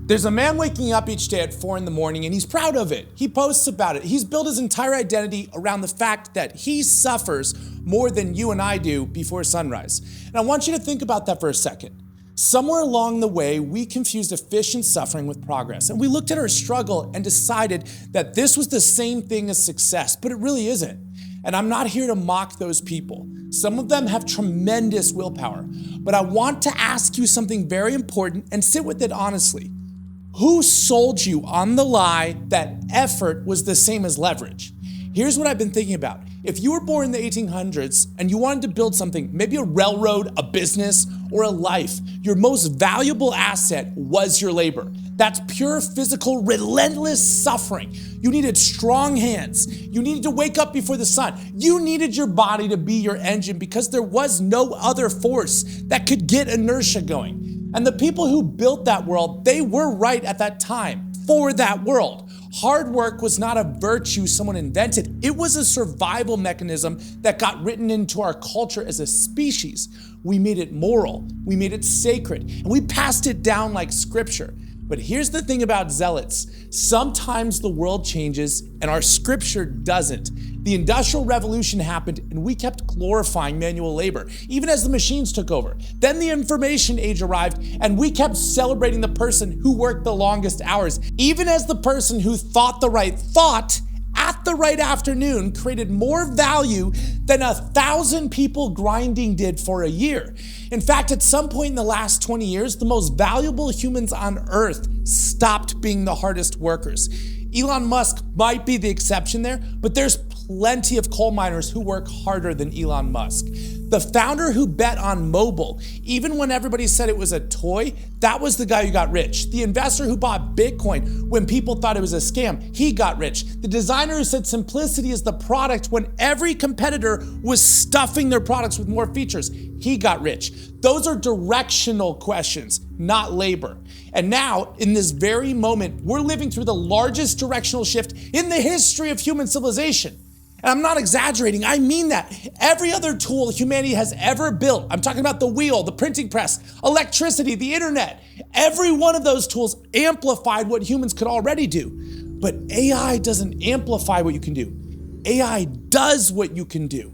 There's a man waking up each day at 4 in the morning and he's proud of it. He posts about it. He's built his entire identity around the fact that he suffers more than you and I do before sunrise. And I want you to think about that for a second. Somewhere along the way, we confused efficient suffering with progress. And we looked at our struggle and decided that this was the same thing as success, but it really isn't. And I'm not here to mock those people. Some of them have tremendous willpower. But I want to ask you something very important and sit with it honestly. Who sold you on the lie that effort was the same as leverage? Here's what I've been thinking about. If you were born in the 1800s and you wanted to build something, maybe a railroad, a business, or a life, your most valuable asset was your labor. That's pure physical, relentless suffering. You needed strong hands. You needed to wake up before the sun. You needed your body to be your engine because there was no other force that could get inertia going. And the people who built that world, they were right at that time for that world. Hard work was not a virtue someone invented. It was a survival mechanism that got written into our culture as a species. We made it moral, we made it sacred, and we passed it down like scripture. But here's the thing about zealots. Sometimes the world changes and our scripture doesn't. The Industrial Revolution happened and we kept glorifying manual labor, even as the machines took over. Then the information age arrived and we kept celebrating the person who worked the longest hours, even as the person who thought the right thought at the right afternoon created more value than 1,000 people grinding did for a year. In fact, at some point in the last 20 years, the most valuable humans on earth stopped being the hardest workers. Elon Musk might be the exception there, but there's plenty of coal miners who work harder than Elon Musk. The founder who bet on mobile, even when everybody said it was a toy, that was the guy who got rich. The investor who bought Bitcoin when people thought it was a scam, he got rich. The designer who said simplicity is the product when every competitor was stuffing their products with more features, he got rich. Those are directional questions, not labor. And now, in this very moment, we're living through the largest directional shift in the history of human civilization. And I'm not exaggerating, I mean that. Every other tool humanity has ever built, I'm talking about the wheel, the printing press, electricity, the internet, every one of those tools amplified what humans could already do. But AI doesn't amplify what you can do. AI does what you can do.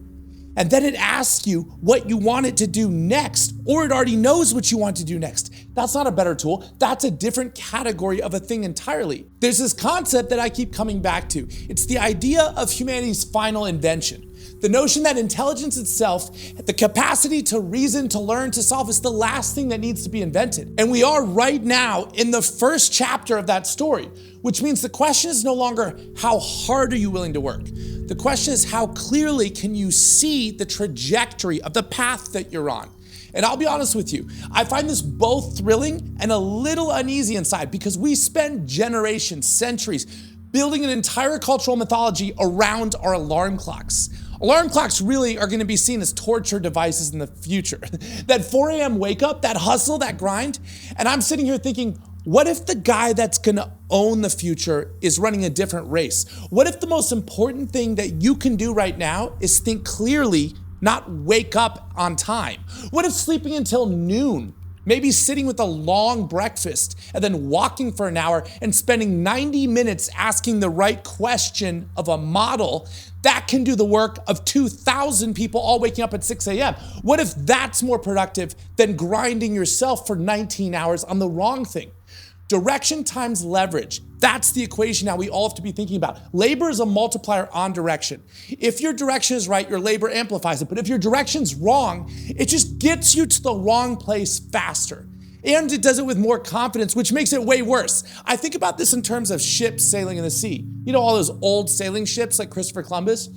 And then it asks you what you want it to do next, or it already knows what you want to do next. That's not a better tool. That's a different category of a thing entirely. There's this concept that I keep coming back to. It's the idea of humanity's final invention. The notion that intelligence itself, the capacity to reason, to learn, to solve, is the last thing that needs to be invented. And we are right now in the first chapter of that story, which means the question is no longer how hard are you willing to work? The question is how clearly can you see the trajectory of the path that you're on? And I'll be honest with you, I find this both thrilling and a little uneasy inside because we spend generations, centuries, building an entire cultural mythology around our alarm clocks. Alarm clocks really are going to be seen as torture devices in the future. That 4 a.m. wake up, that hustle, that grind, and I'm sitting here thinking, what if the guy that's going to own the future is running a different race? What if the most important thing that you can do right now is think clearly, not wake up on time? What if sleeping until noon, maybe sitting with a long breakfast and then walking for an hour and spending 90 minutes asking the right question of a model that can do the work of 2,000 people all waking up at 6 a.m.? What if that's more productive than grinding yourself for 19 hours on the wrong thing? Direction times leverage. That's the equation now we all have to be thinking about. Labor is a multiplier on direction. If your direction is right, your labor amplifies it. But if your direction's wrong, it just gets you to the wrong place faster. And it does it with more confidence, which makes it way worse. I think about this in terms of ships sailing in the sea. You know, all those old sailing ships like Christopher Columbus?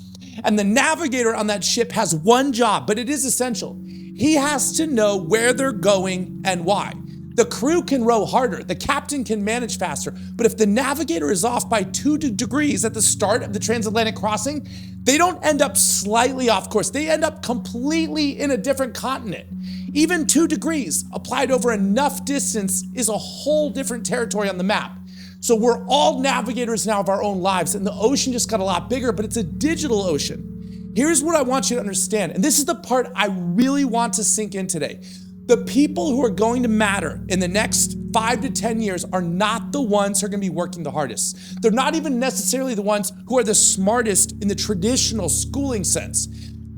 And the navigator on that ship has one job, but it is essential. He has to know where they're going and why. The crew can row harder, the captain can manage faster, but if the navigator is off by 2 degrees at the start of the transatlantic crossing, they don't end up slightly off course, they end up completely in a different continent. Even 2 degrees applied over enough distance is a whole different territory on the map. So we're all navigators now of our own lives, and the ocean just got a lot bigger, but it's a digital ocean. Here's what I want you to understand, and this is the part I really want to sink in today. The people who are going to matter in the next 5 to 10 years are not the ones who are going to be working the hardest. They're not even necessarily the ones who are the smartest in the traditional schooling sense.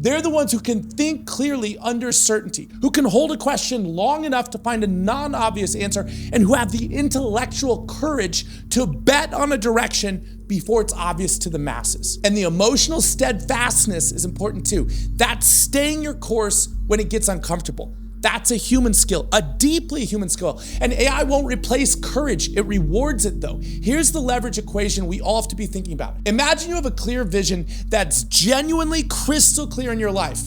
They're the ones who can think clearly under certainty, who can hold a question long enough to find a non-obvious answer, and who have the intellectual courage to bet on a direction before it's obvious to the masses. And the emotional steadfastness is important too. That's staying your course when it gets uncomfortable. That's a human skill, a deeply human skill. And AI won't replace courage, it rewards it though. Here's the leverage equation we all have to be thinking about. Imagine you have a clear vision that's genuinely crystal clear in your life,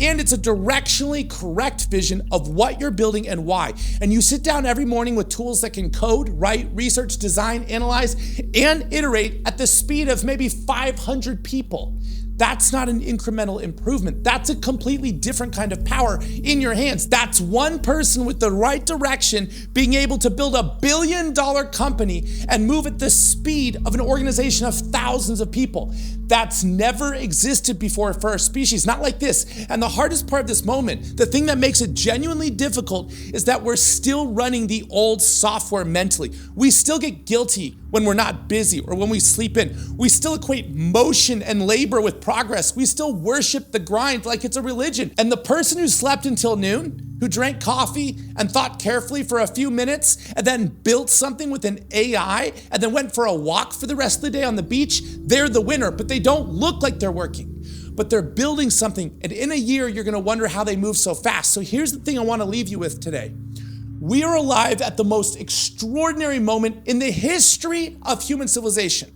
and it's a directionally correct vision of what you're building and why. And you sit down every morning with tools that can code, write, research, design, analyze, and iterate at the speed of maybe 500 people. That's not an incremental improvement. That's a completely different kind of power in your hands. That's one person with the right direction being able to build a $1 billion company and move at the speed of an organization of thousands of people. That's never existed before for our species, not like this. And the hardest part of this moment, the thing that makes it genuinely difficult, is that we're still running the old software mentally. We still get guilty when we're not busy or when we sleep in. We still equate motion and labor with progress. We still worship the grind like it's a religion. And the person who slept until noon, who drank coffee and thought carefully for a few minutes and then built something with an AI and then went for a walk for the rest of the day on the beach, they're the winner, but they don't look like they're working. But they're building something, and in a year, you're gonna wonder how they move so fast. So here's the thing I wanna leave you with today. We are alive at the most extraordinary moment in the history of human civilization.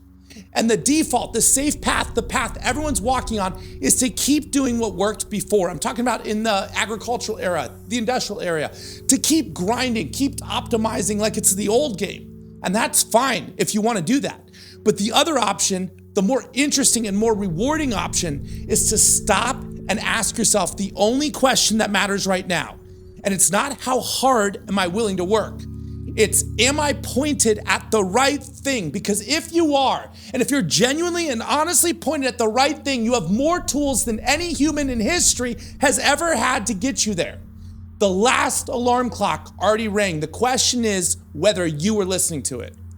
And the default, the safe path, the path everyone's walking on, is to keep doing what worked before. I'm talking about in the agricultural era, the industrial era, to keep grinding, keep optimizing like it's the old game. And that's fine if you want to do that. But the other option, the more interesting and more rewarding option, is to stop and ask yourself the only question that matters right now. And it's not how hard am I willing to work? It's, am I pointed at the right thing? Because if you are, and if you're genuinely and honestly pointed at the right thing, you have more tools than any human in history has ever had to get you there. The last alarm clock already rang. The question is whether you were listening to it.